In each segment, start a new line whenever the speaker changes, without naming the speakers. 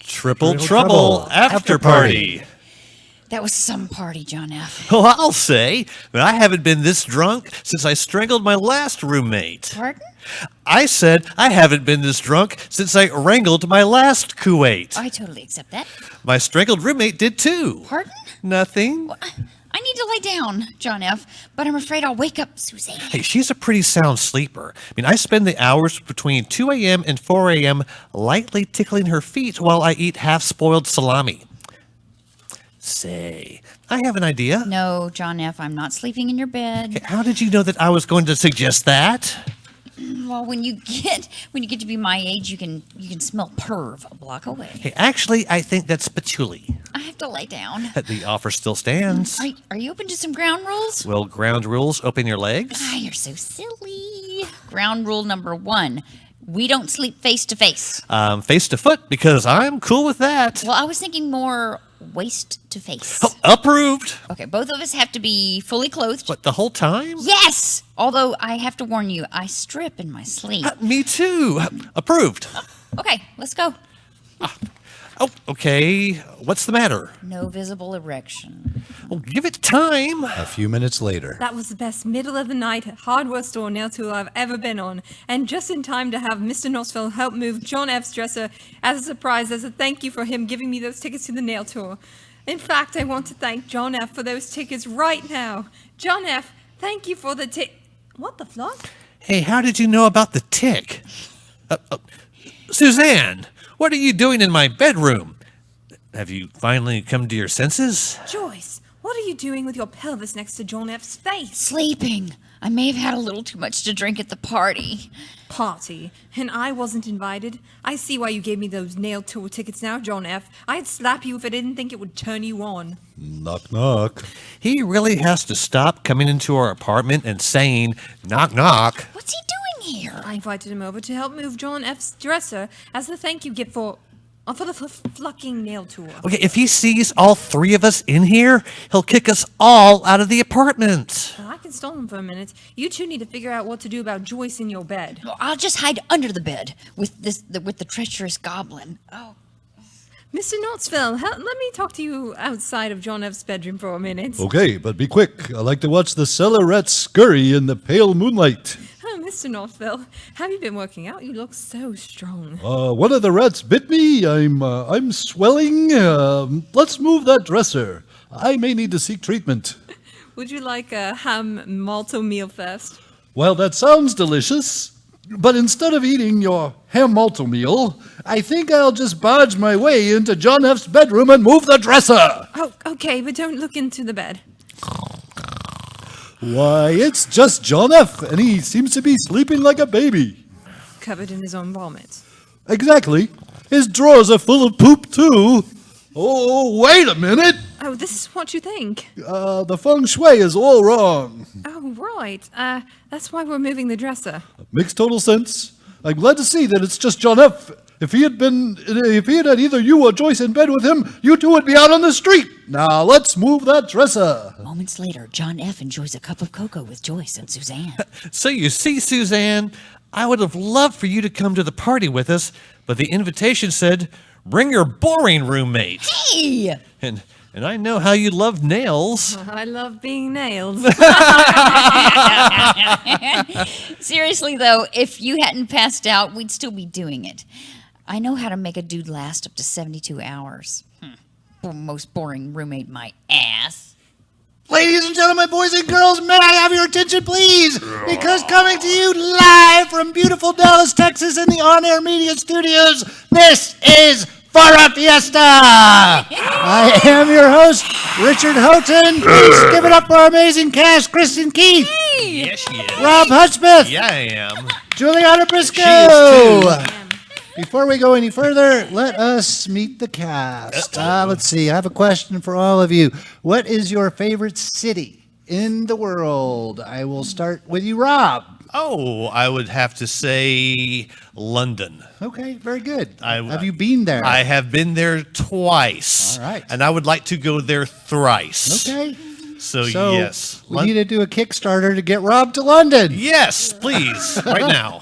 Triple Trouble After Party.
That was some party, John F.
Well, I'll say, but I haven't been this drunk since I strangled my last roommate.
Pardon?
I said I haven't been this drunk since I wrangled my last Kuwait.
I totally accept that.
My strangled roommate did too.
Pardon?
Nothing.
Well, I need to lay down, John F., but I'm afraid I'll wake up Suzanne.
Hey, she's a pretty sound sleeper. I mean, I spend the hours between 2 a.m. and 4 a.m. lightly tickling her feet while I eat half-spoiled salami. Say, I have an idea.
No, John F., I'm not sleeping in your bed.
Hey, how did you know that I was going to suggest that?
Well, when you get to be my age, you can smell perv a block away.
Hey, actually, I think that's patchouli.
I have to lay down.
The offer still stands.
Are you open to some ground rules?
Will ground rules open your legs?
You're so silly. Ground rule number 1. We don't sleep face to face.
Face to foot, because I'm cool with that.
Well, I was thinking more waist to face.
Oh, approved.
Okay, both of us have to be fully clothed.
What, the whole time?
Yes! Although I have to warn you, I strip in my sleep.
Me too. Approved.
Okay, let's go.
Oh, okay. What's the matter?
No visible erection.
Oh, give it time.
A few minutes later.
That was the best middle of the night hardware store nail tool I've ever been on, and just in time to have Mr. Knoxville help move John F's dresser as a surprise, as a thank you for him giving me those tickets to the nail tour. In fact, I want to thank John F. for those tickets right now. John F., thank you for the What the fuck?
Hey, how did you know about the tick? Suzanne, what are you doing in my bedroom? Have you finally come to your senses?
Joyce, what are you doing with your pelvis next to John F's face?
Sleeping. I may have had a little too much to drink at the party.
Party, and I wasn't invited. I see why you gave me those nail tour tickets now, John F. I'd slap you if I didn't think it would turn you on.
Knock, knock.
He really has to stop coming into our apartment and saying, knock, knock.
What's he doing here?
I invited him over to help move John F's dresser as the thank you gift for the fucking nail tour.
Okay, if he sees all three of us in here, he'll kick us all out of the apartment.
Well, I can stall him for a minute. You two need to figure out what to do about Joyce in your bed.
Well, I'll just hide under the bed with the treacherous goblin. Oh.
Mr. Knoxville, let me talk to you outside of John F's bedroom for a minute.
Okay, but be quick. I like to watch the cellarettes scurry in the pale moonlight.
Oh, Mr. Knoxville, have you been working out? You look so strong.
One of the rats bit me. I'm swelling. Let's move that dresser. I may need to seek treatment.
Would you like a ham malto meal first?
Well, that sounds delicious. But instead of eating your ham malto meal, I think I'll just barge my way into John F's bedroom and move the dresser.
Oh, okay, but don't look into the bed.
Why, it's just John F., and he seems to be sleeping like a baby.
Covered in his own vomit.
Exactly. His drawers are full of poop, too. Oh, wait a minute.
Oh, this is what you think.
The feng shui is all wrong.
Oh, right. That's why we're moving the dresser.
Makes total sense. I'm glad to see that it's just John F. If he had had either you or Joyce in bed with him, you two would be out on the street. Now, let's move that dresser.
Moments later, John F. enjoys a cup of cocoa with Joyce and Suzanne.
So you see, Suzanne, I would have loved for you to come to the party with us, but the invitation said, bring your boring roommate.
Hey!
And I know how you love nails.
I love being nailed.
Seriously, though, if you hadn't passed out, we'd still be doing it. I know how to make a dude last up to 72 hours. Most boring roommate, my ass.
Ladies and gentlemen, boys and girls, may I have your attention, please? Because coming to you live from beautiful Dallas, Texas, in the On Air Media Studios, this is Out Fiesta. I am your host, Richard Houghton. Please give it up for our amazing cast, Kristin Keith,
me.
Yes, she is.
Robb Hudspeth.
Yeah, I am.
JuliAnna Briscoe.
She is too.
Before we go any further, let us meet the cast. Let's see. I have a question for all of you. What is your favorite city in the world? I will start with you, Robb.
Oh, I would have to say London.
Okay, very good.
I-
Have you been there?
I have been there twice.
All right.
And I would like to go there thrice.
Okay.
So,
So
yes.
we need to do a Kickstarter to get Robb to London.
Yes, please. Right now.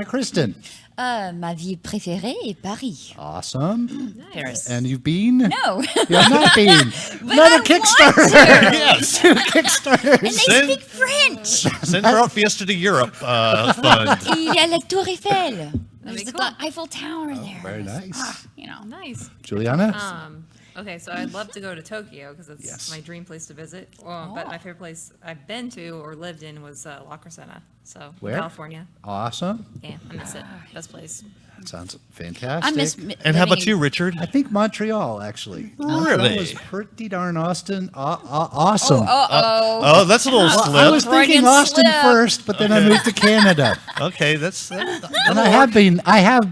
Kristin.
Ma ville préférée est Paris.
Awesome.
Paris.
And you've been?
No.
You have not been.
But
Another
I want
Kickstarter.
to.
Yes.
Two Kickstarters.
And they
Send-
speak French.
Send for Out Fiesta to Europe fund.
Il y a la Tour Eiffel. There's
be
the
cool.
Eiffel Tower there.
Very nice.
You know.
Nice.
JuliAnna?
Okay, so I'd love to go to Tokyo because it's
Yes.
my dream place to visit. But my favorite place I've been to or lived in was La Crescenta. So
Where?
California.
Awesome.
Yeah, I miss it. Best place.
That sounds fantastic.
I miss.
And how about you, Richard?
I think Montreal, actually.
Really?
Montreal was pretty darn awesome.
Oh, that's a little slip.
I was thinking
Freudian
Austin
slip.
first, but then I moved to Canada.
Okay, that's.
And I have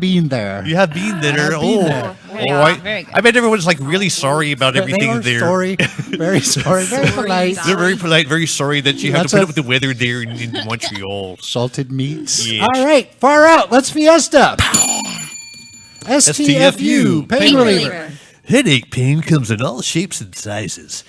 been there.
You have been there.
I've been
Oh,
there.
oh,
Very good.
I bet everyone's like really sorry about
They
everything
are
there.
sorry. Very sorry. Very polite.
They're very polite, very sorry that you have
That's
to put
a-
up with the weather there in Montreal.
Salted meats.
Yes.
All right, far out. Let's Fiesta. STFU, pain
Pain
reliever.
reliever.
Headache pain comes in all shapes and sizes.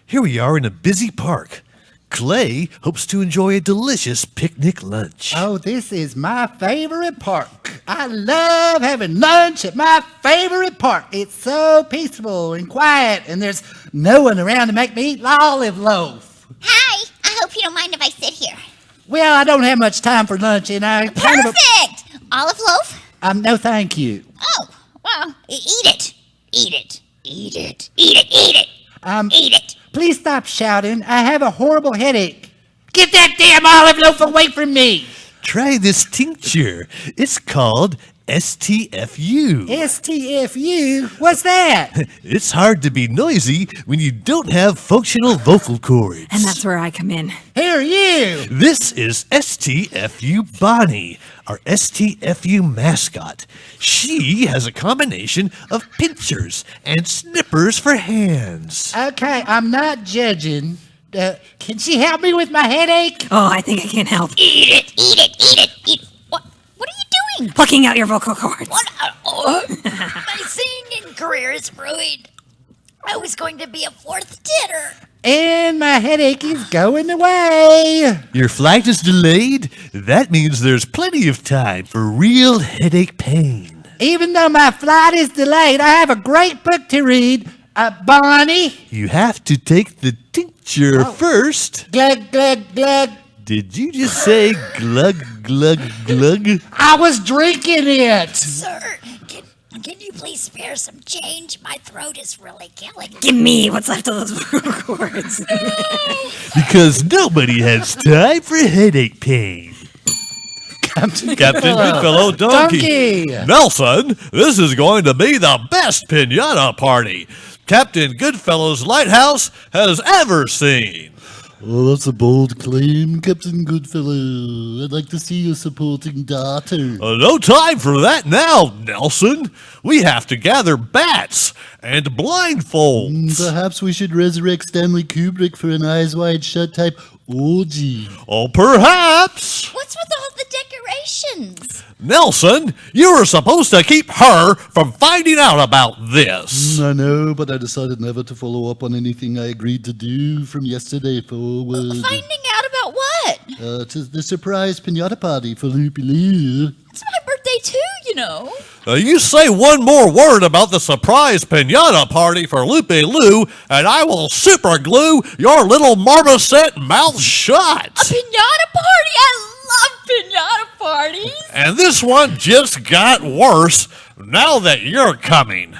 Here we are in a busy park. Clay hopes to enjoy a delicious picnic lunch.
Oh, this is my favorite park. I love having lunch at my favorite park. It's so peaceful and quiet, and there's no one around to make me eat olive loaf.
Hi, I hope you don't mind if I sit here.
Well, I don't have much time for lunch, and I kind of
Perfect! Olive loaf?
no, thank you.
Oh, well, eat it. Eat it. Eat it. Eat it. Eat it. Eat it.
Please stop shouting. I have a horrible headache. Get that damn olive loaf away from me.
Try this tincture. It's called STFU.
STFU? What's that?
It's hard to be noisy when you don't have functional vocal cords.
And that's where I come in.
Here, you.
This is STFU Bonnie, our STFU mascot. She has a combination of pinchers and snippers for hands.
Okay, I'm not judging. Can she help me with my headache?
Oh, I think I can help.
Eat it. Eat it. Eat it. Eat it. What are you doing?
Plucking out your vocal cords.
My singing career is ruined. I was going to be a fourth tenor.
And my headache is going away.
Your flight is delayed? That means there's plenty of time for real headache pain.
Even though my flight is delayed, I have a great book to read. Bonnie.
You have to take the tincture first.
Glug, glug, glug.
Did you just say glug, glug, glug?
I was drinking it.
Sir, can you please spare some change? My throat is really killing me.
Give me what's left of those vocal cords.
Because nobody has time for headache pain. Captain Goodfellow Donkey. Nelson, this is going to be the best pinata party Captain Goodfellow's lighthouse has ever seen.
Well, that's a bold claim, Captain Goodfellow. I'd like to see you supporting daughter.
No time for that now, Nelson. We have to gather bats and blindfolds.
Perhaps we should resurrect Stanley Kubrick for an eyes wide shut type orgy.
Oh, perhaps.
What's with all the decorations?
Nelson, you were supposed to keep her from finding out about this.
I know, but I decided never to follow up on anything I agreed to do from yesterday forward.
Finding out about what?
Tis the surprise pinata party for Loopy Loo.
It's my birthday too, you know.
You say one more word about the surprise pinata party for Lupe Lou, and I will super glue your little marmoset mouth shut.
Pinata party? I love pinata parties.
And this one just got worse now that you're coming.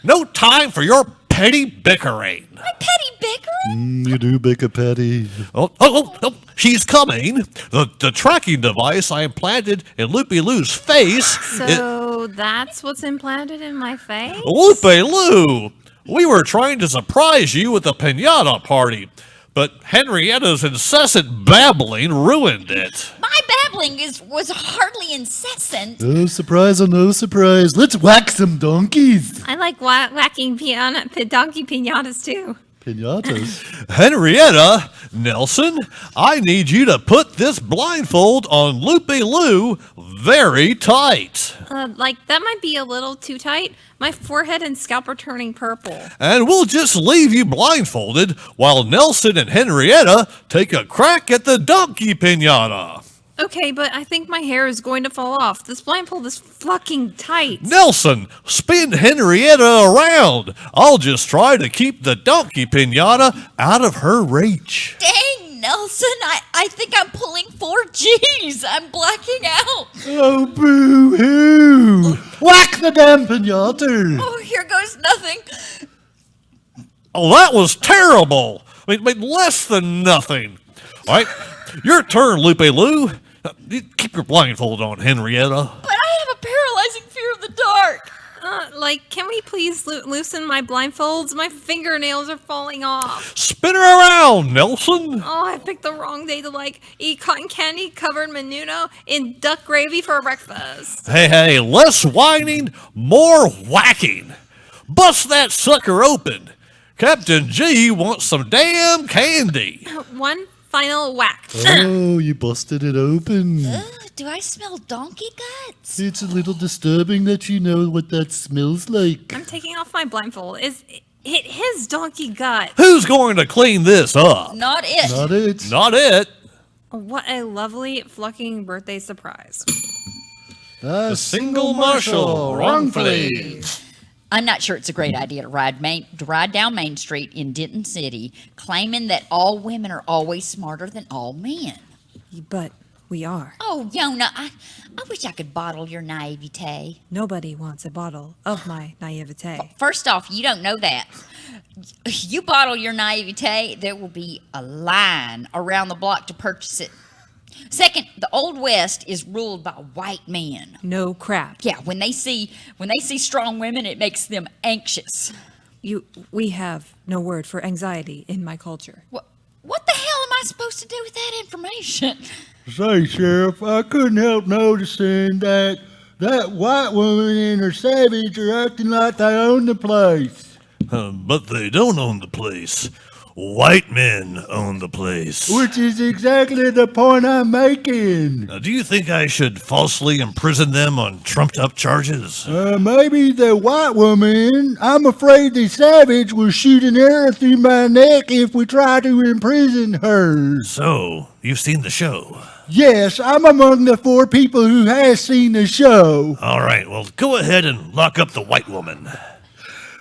No time for your petty bickering.
My petty bickering?
You do bake a patty.
Oh, she's coming. The tracking device I implanted in Loopy Lou's face.
So that's what's implanted in my face?
Lupe Lou, we were trying to surprise you with the pinata party. but Henrietta's incessant babbling ruined it.
My babbling was hardly incessant.
No surprise or no surprise. Let's whack some donkeys.
I like whacking donkey pinatas too.
Pinatas.
Henrietta, Nelson, I need you to put this blindfold on Loopy Lou very tight.
Like that might be a little too tight. My forehead and scalp are turning purple.
And we'll just leave you blindfolded while Nelson and Henrietta take a crack at the donkey pinata.
Okay, but I think my hair is going to fall off. This blindfold is fucking tight.
Nelson, spin Henrietta around. I'll just try to keep the donkey pinata out of her reach.
Dang, Nelson, I think I'm pulling 4 Gs. I'm blacking out.
Oh, boo-hoo. Whack the damn pinata.
Oh, here goes nothing.
Oh, that was terrible. I mean, less than nothing. All right, your turn, Lupe Lou. Keep your blindfold on, Henrietta.
But I have a paralyzing fear of the dark.
Can we please loosen my blindfolds? My fingernails are falling off.
Spin her around, Nelson.
Oh, I picked the wrong day to eat cotton candy covered menudo in duck gravy for breakfast.
Hey, less whining, more whacking. Bust that sucker open. Captain G wants some damn candy.
One final whack.
Oh, you busted it open.
Do I smell donkey guts?
It's a little disturbing that you know what that smells like.
I'm taking off my blindfold. Is it his donkey gut?
Who's going to clean this up?
Not it.
Not it.
Not it.
What a lovely flucking birthday surprise.
A
single marshal, wrongfully.
I'm not sure it's a great idea to ride down Main Street in Denton City claiming that all women are always smarter than all men.
But we are.
Oh, Yona, I wish I could bottle your naivete.
Nobody wants a bottle of my naivete.
First off, you don't know that. You bottle your naivete, there will be a line around the block to purchase it. Second, the Old West is ruled by white men.
No crap.
Yeah, when they see strong women, it makes them anxious.
We have no word for anxiety in my culture.
What the hell am I supposed to do with that information?
Say, Sheriff, I couldn't help noticing that white woman and her savage are acting like they own the place.
But they don't own the place. White men own the place.
Which is exactly the point I'm making.
Now, do you think I should falsely imprison them on trumped-up charges?
Maybe the white woman. I'm afraid the savage will shoot an arrow through my neck if we try to imprison her.
So, you've seen the show?
Yes, I'm among the 4 people who has seen the show.
All right, well, go ahead and lock up the white woman.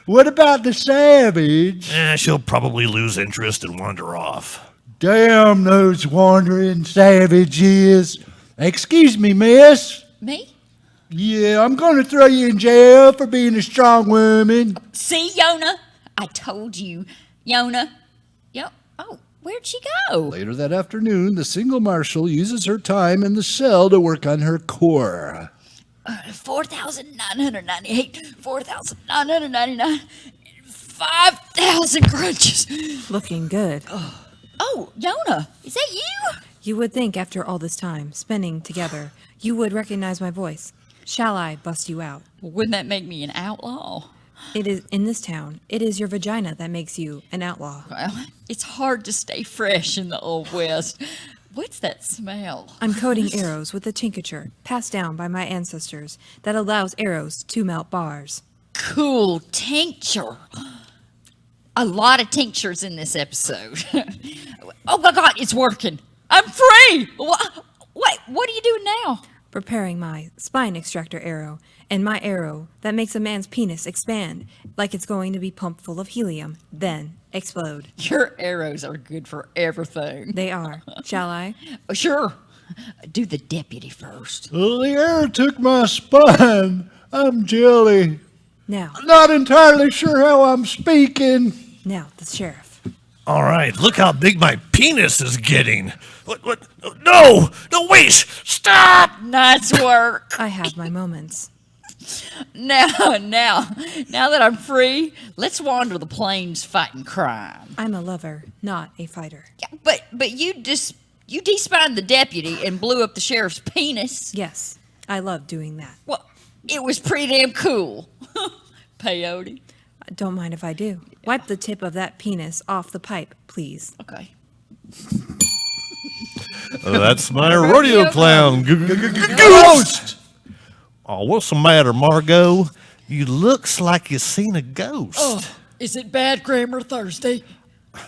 What about the savage?
She'll probably lose interest and wander off.
Damn those wandering savages. Excuse me, miss.
Me?
Yeah, I'm going to throw you in jail for being a strong woman.
See, Yona? I told you. Yona. Oh, where'd she go?
Later that afternoon, the single marshal uses her time in the cell to work on her core.
4,998, 4,999, 5,000 crunches.
Looking good.
Oh, Yona, is that you?
You would think after all this time spending together, you would recognize my voice. Shall I bust you out?
Wouldn't that make me an outlaw?
It is in this town. It is your vagina that makes you an outlaw.
Well, it's hard to stay fresh in the Old West. What's that smell?
I'm coating arrows with a tincture passed down by my ancestors that allows arrows to melt bars.
Cool tincture. A lot of tinctures in this episode. Oh my God, it's working. I'm free. What are you doing now?
Preparing my spine extractor arrow and my arrow that makes a man's penis expand like it's going to be pumped full of helium, then explode.
Your arrows are good for everything.
They are. Shall I?
Sure. Do the deputy first.
Well, the arrow took my spine. I'm jelly.
Now,
Not entirely sure how I'm speaking.
the sheriff.
All right, look how big my penis is getting. What? No, wait, stop!
Nice work.
I have my moments.
Now that I'm free, let's wander the plains fighting crime.
I'm a lover, not a fighter.
Yeah, but you despined the deputy and blew up the sheriff's penis.
Yes, I love doing that.
Well, it was pretty damn cool. Peyote.
Don't mind if I do. Wipe the tip of that penis off the pipe, please.
Okay.
That's my rodeo clown.
Ghost!
Oh, what's the matter, Margot? You looks like you seen a ghost.
Oh, is it bad grammar Thursday?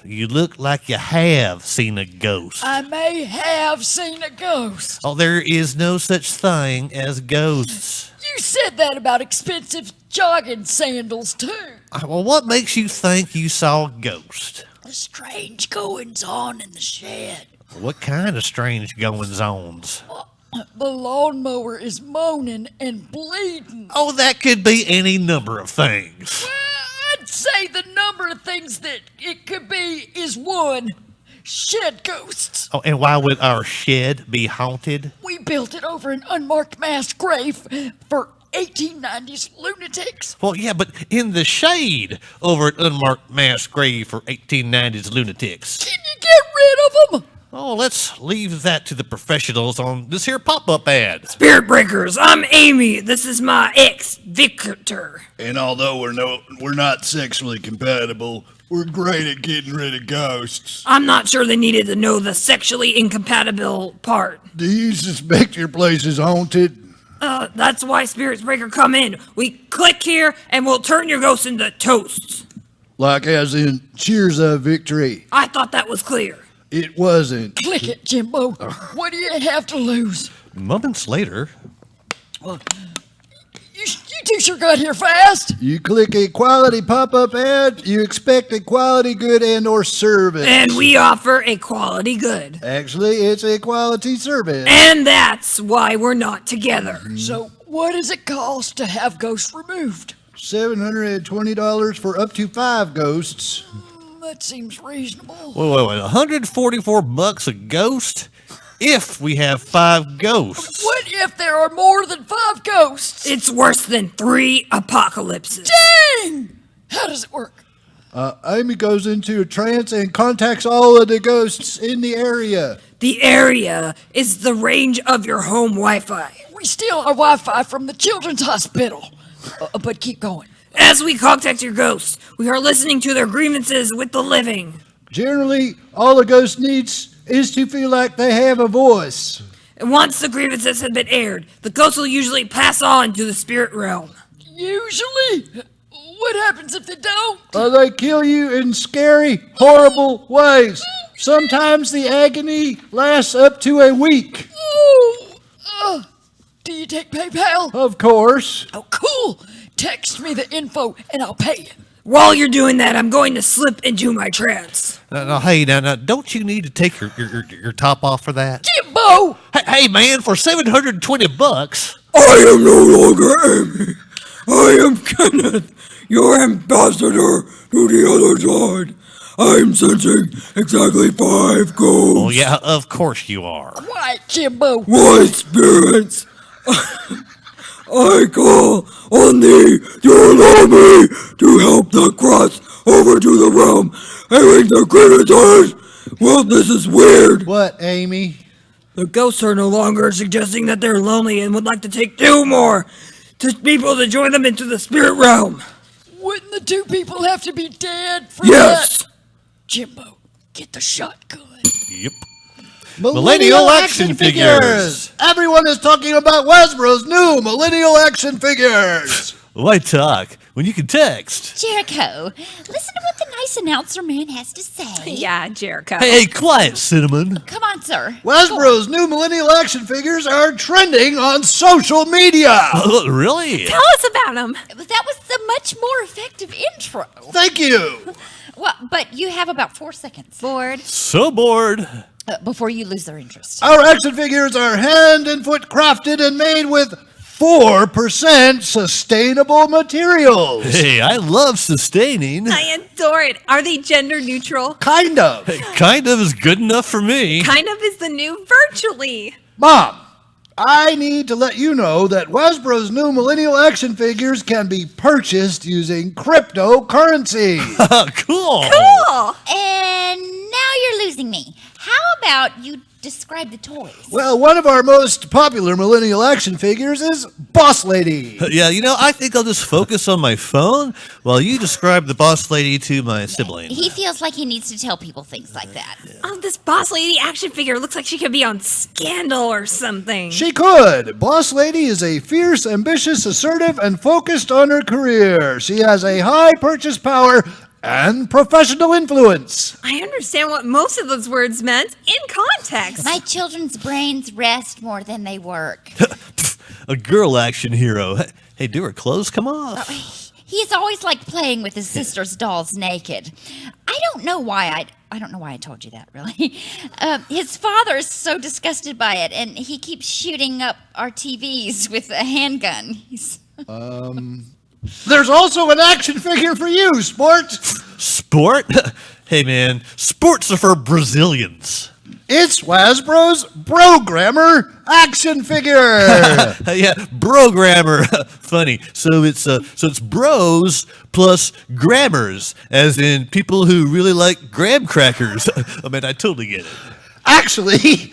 You look like you have seen a ghost.
I may have seen a ghost.
Oh, there is no such thing as ghosts.
You said that about expensive jogging sandals, too.
Well, what makes you think you saw a ghost?
The strange goings on in the shed.
What kind of strange goings-ons?
The lawnmower is moaning and bleeding.
Oh, that could be any number of things.
I'd say the number of things that it could be is one. Shed ghosts.
Oh, and why would our shed be haunted?
We built it over an unmarked mass grave for 1890s lunatics.
Well, yeah, but in the shade over an unmarked mass grave for 1890s lunatics.
Can you get rid of them?
Oh, let's leave that to the professionals on this here pop-up ad.
Spirit Breakers, I'm Amy. This is my ex, Victor.
And although we're not sexually compatible, we're great at getting rid of ghosts.
I'm not sure they needed to know the sexually incompatible part.
Do you suspect your place is haunted?
That's why Spirits Breaker come in. We click here and we'll turn your ghost into toasts.
Like as in cheers of victory.
I thought that was clear.
It wasn't.
Click it, Jimbo. What do you have to lose?
Moments later.
You two sure got here fast.
You click a quality pop-up ad, you expect a quality good and or service.
And we offer a quality good.
Actually, it's a quality service.
And that's why we're not together.
So what does it cost to have ghosts removed?
$720 for up to 5 ghosts.
That seems reasonable.
Wait, $144 a ghost? If we have 5 ghosts.
What if there are more than 5 ghosts?
It's worse than 3 apocalypses.
Dang! How does it work?
Amy goes into a trance and contacts all of the ghosts in the area.
The area is the range of your home Wi-Fi.
We steal our Wi-Fi from the children's hospital. But keep going.
As we contact your ghosts, we are listening to their grievances with the living.
Generally, all the ghost needs is to feel like they have a voice.
And once the grievances have been aired, the ghosts will usually pass on to the spirit realm.
Usually? What happens if they don't?
They kill you in scary, horrible ways. Sometimes the agony lasts up to a week.
Oh, do you take PayPal?
Of course.
Oh, cool. Text me the info and I'll pay you.
While you're doing that, I'm going to slip into my trance.
Now, don't you need to take your top off for that?
Jimbo!
Hey, man, for $720.
I am no longer Amy. I am Kenneth, your ambassador to the other side. I'm sensing exactly 5 ghosts.
Oh, yeah, of course you are.
Quiet, Jimbo.
Why, spirits? I call on thee to allow me to help them cross over to the realm having the creditors. Well, this is weird.
What, Amy?
The ghosts are no longer suggesting that they're lonely and would like to take 2 more people to join them into the spirit realm.
Wouldn't the 2 people have to be dead for
Yes.
that? Jimbo, get the shotgun.
Yep.
Millennial action figures. Everyone is talking about Wesboro's new millennial action figures.
Why talk when you can text?
Jericho, listen to what the nice announcer man has to say.
Yeah, Jericho.
Hey, quiet, Cinnamon.
Come on, sir.
Wesboro's new millennial action figures are trending on social media.
Really?
Tell us about them.
That was a much more effective intro.
Thank you.
Well, but you have about 4 seconds.
Bored
So bored.
Before you lose their interest.
Our action figures are hand and foot crafted and made with 4% sustainable materials.
Hey, I love sustaining.
I adore it. Are they gender neutral?
Kind of.
Kind of is good enough for me.
Kind of is the new virtually.
Mom,
I need to let you know that Hasbro's new Millennial action figures can be purchased using cryptocurrency.
Cool.
And now you're losing me. How about you describe the toys?
Well, one of our most popular Millennial action figures is Boss Lady.
Yeah, I think I'll just focus on my phone while you describe the boss lady to my sibling.
He feels like he needs to tell people things like that.
Oh, this boss lady action figure looks like she could be on Scandal or something.
She could. Boss Lady is a fierce, ambitious, assertive, and focused on her career. She has a high purchase power and professional influence.
I understand what most of those words meant in context.
My children's brains rest more than they work.
A girl action hero. Hey, do her clothes come off?
He's always like playing with his sister's dolls naked. I don't know why I told you that, really. His father is so disgusted by it, and he keeps shooting up our TVs with a handgun.
There's also an action figure for you, Sport.
Sport? Hey, man, sports are for Brazilians.
It's Hasbro's Programmer action figure.
Yeah, programmer. Funny. So it's bros plus grammars, as in people who really like graham crackers. I mean, I totally get it.
Actually,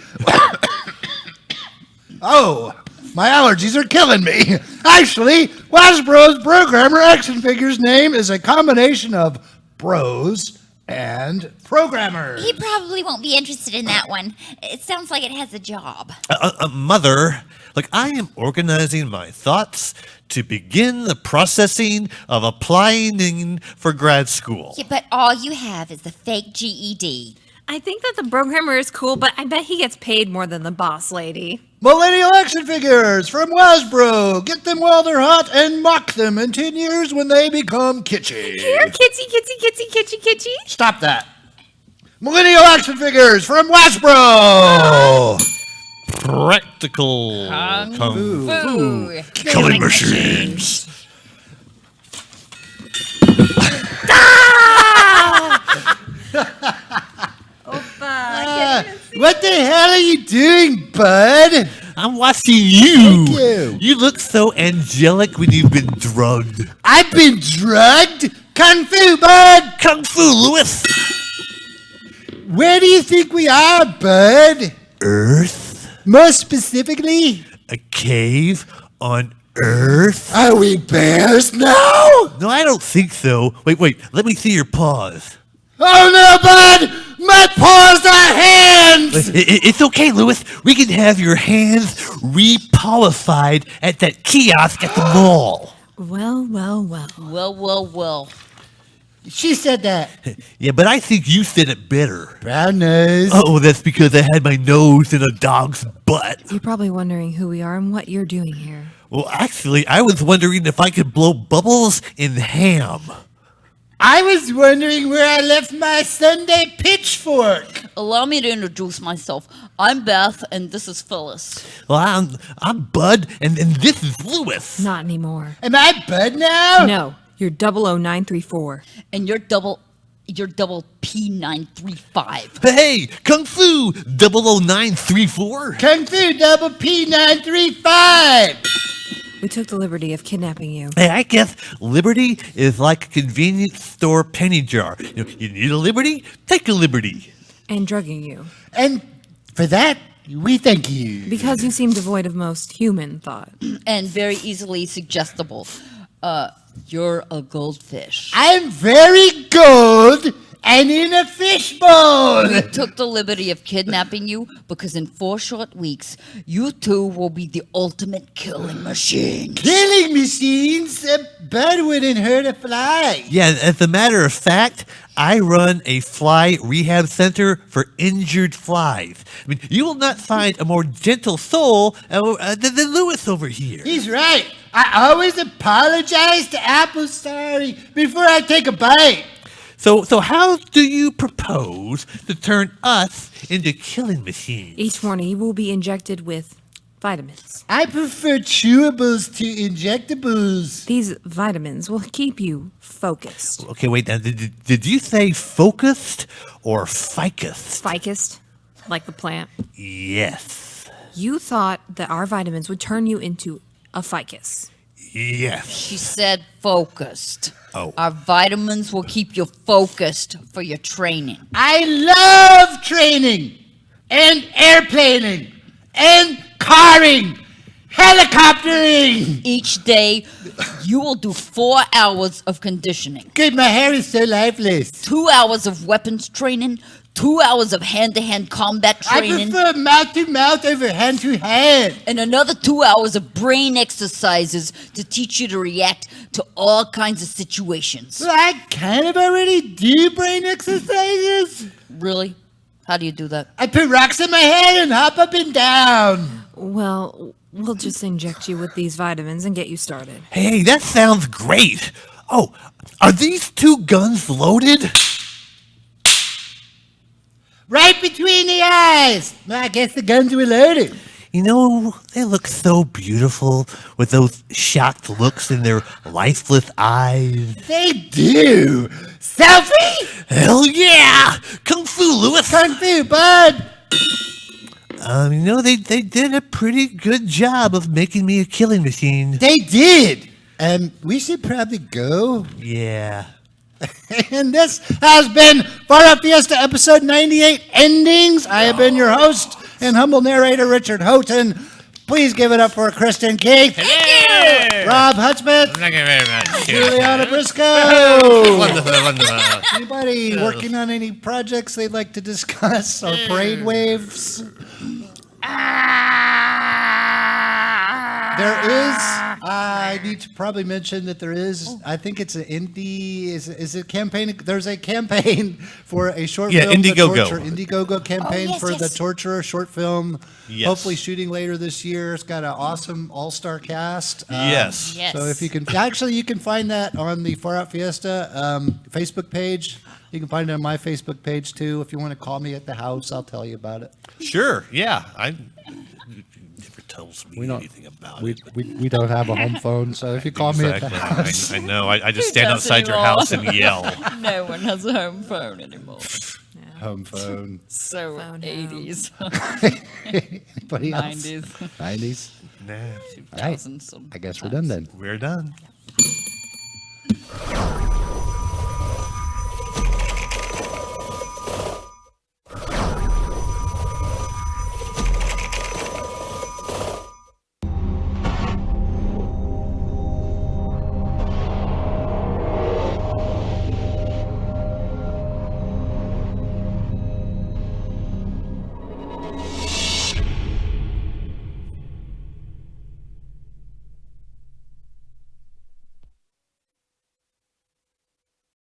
my allergies are killing me. Actually, Hasbro's Programmer action figure's name is a combination of bros and programmers.
He probably won't be interested in that one. It sounds like it has a job.
Mother, I am organizing my thoughts to begin the processing of applying for grad school.
Yeah, but all you have is the fake GED.
I think that the programmer is cool, but I bet he gets paid more than the boss lady.
Millennial action figures from Hasbro. Get them while they're hot and mock them in 10 years when they become kitschy.
Here, kitschy.
Stop that. Millennial action figures from Hasbro.
Practical kung fu killing machines.
What the hell are you doing, bud?
I'm watching you.
Thank you.
You look so angelic when you've been drugged.
I've been drugged? Kung Fu, bud!
Kung Fu, Lewis.
Where do you think we are, bud?
Earth?
More specifically?
A cave on Earth?
Are we bears now?
No, I don't think so. Wait, let me see your paws.
Oh no, bud! My paws are hands!
It's okay, Lewis. We can have your hands repolified at that kiosk at the mall.
Well.
Well.
She said that.
Yeah, but I think you said it better.
Brown nose.
Oh, that's because I had my nose in a dog's butt.
You're probably wondering who we are and what you're doing here.
Well, actually, I was wondering if I could blow bubbles in ham.
I was wondering where I left my Sunday pitchfork.
Allow me to introduce myself. I'm Beth, and this is Phyllis.
Well, I'm Bud, and this is Lewis.
Not anymore.
Am I Bud now?
No, you're 00934.
And you're double P935.
Hey, Kung Fu 00934.
Kung Fu double P935.
We took the liberty of kidnapping you.
Hey, I guess liberty is like a convenience store penny jar. You need a liberty? Take a liberty.
And drugging you.
And for that, we thank you.
Because you seem devoid of most human thought.
And very easily suggestible. You're a goldfish.
I'm very gold and in a fishbowl.
We took the liberty of kidnapping you because in 4 short weeks, you two will be the ultimate killing machines.
Killing machines? A bird wouldn't hurt a fly.
Yeah, as a matter of fact, I run a fly rehab center for injured flies. I mean, you will not find a more gentle soul than Lewis over here.
He's right. I always apologize to Apple Sorry before I take a bite.
So how do you propose to turn us into killing machines?
Each morning you will be injected with vitamins.
I prefer chewables to injectables.
These vitamins will keep you focused.
Okay, wait, now, did you say focused or ficus?
Ficus, like the plant.
Yes.
You thought that our vitamins would turn you into a ficus.
Yes.
She said focused.
Oh.
Our vitamins will keep you focused for your training.
I love training and airplaning and carring, helicoptering.
Each day, you will do 4 hours of conditioning,
Good, my hair is so lifeless.
2 hours of weapons training, 2 hours of hand-to-hand combat
I
training,
prefer mouth to mouth over hand to hand.
and another 2 hours of brain exercises to teach you to react to all kinds of situations.
Well, I kind of already do brain exercises.
Really? How do you do that?
I put rocks in my head and hop up and down.
Well, we'll just inject you with these vitamins and get you started.
Hey, that sounds great. Oh, are these 2 guns loaded?
Right between the eyes. Well, I guess the guns were loaded.
You know, they look so beautiful with those shocked looks in their lifeless eyes.
They do. Selfie?
Hell yeah! Kung Fu, Lewis!
Kung Fu, bud.
You know, they did a pretty good job of making me a killing machine.
They did. We should probably go.
Yeah.
And this has been Out Fiesta episode 98 Endings. I have been your host and humble narrator, Richard Houghton. Please give it up for Kristin Keith.
Thank you!
Robb Hudspeth.
Thank you very much.
JuliAnna Briscoe.
Wonderful, wonderful.
Anybody working on any projects they'd like to discuss or brainwaves? There is, I need to probably mention that there is, I think it's an indie, is it campaign? There's a campaign for a short film.
Indiegogo.
Indiegogo campaign
yes,
for the
yes.
Torturer short film.
Yes.
Hopefully shooting later this year. It's got an awesome all-star cast.
Yes.
Yes.
So if you can, actually you can find that on the Out Fiesta Facebook page. You can find it on my Facebook page too. If you want to call me at the house, I'll tell you about it.
Sure, yeah. Never tells me anything about it.
We don't have a home phone, so if you call me at the house.
I know. I just
Who
stand
does
outside your
anymore?
house and yell.
No one has a home phone anymore.
Home phone.
So
Phone
80s,
Anybody else?
90s,
90s?
Nah,
All right.
2000s.
I guess we're done then.
we're done.